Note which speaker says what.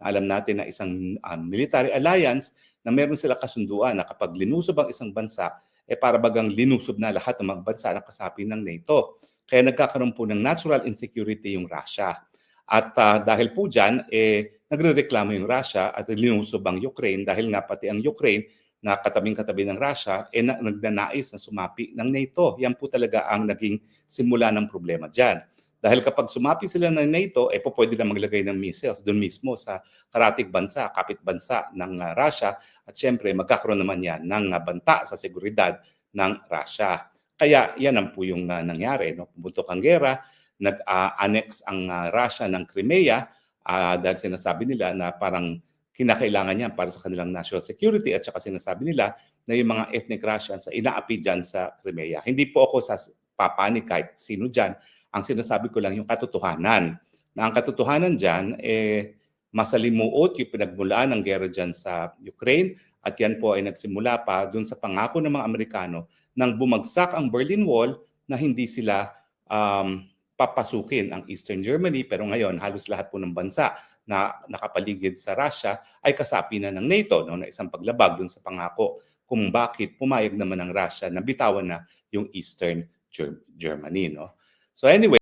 Speaker 1: Alam natin na isang military alliance na meron sila kasunduan na kapag linusob ang isang bansa, para bagang linusob na lahat ng mga bansa na kasapi ng NATO. Kaya nagkakaroon po ng natural insecurity yung Russia. At dahil po dyan, nagrereklamo yung Russia at linusob ang Ukraine dahil nga pati ang Ukraine na katabing-katabi ng Russia, nagnanais na sumapi ng NATO. Yan po talaga ang naging simula ng problema dyan. Dahil kapag sumapi sila ng NATO, pwede na maglagay ng missiles doon mismo sa karatig bansa, kapit bansa ng Russia. At syempre, magkakaroon naman yan ng banta sa seguridad ng Russia. Kaya yan ang po yung nangyari. No? Pumuntok ang gera, nag-annex ang Russia ng Crimea dahil sinasabi nila na parang kinakailangan niya para sa kanilang national security at saka sinasabi nila na yung mga ethnic Russians ay inaapi dyan sa Crimea. Hindi po ako sa papanik kahit sino dyan. Ang sinasabi ko lang yung katotohanan. Na ang katotohanan dyan, masalimuot yung pinagmulaan ng gera dyan sa Ukraine at yan po ay nagsimula pa dun sa pangako ng mga Amerikano nang bumagsak ang Berlin Wall na hindi sila papasukin ang Eastern Germany, pero ngayon halos lahat po ng bansa na nakapaligid sa Russia ay kasapi na ng NATO, no, na isang paglabag dun sa pangako kung bakit pumayag naman ang Russia na bitawan na yung Eastern Germany. No? So anyway,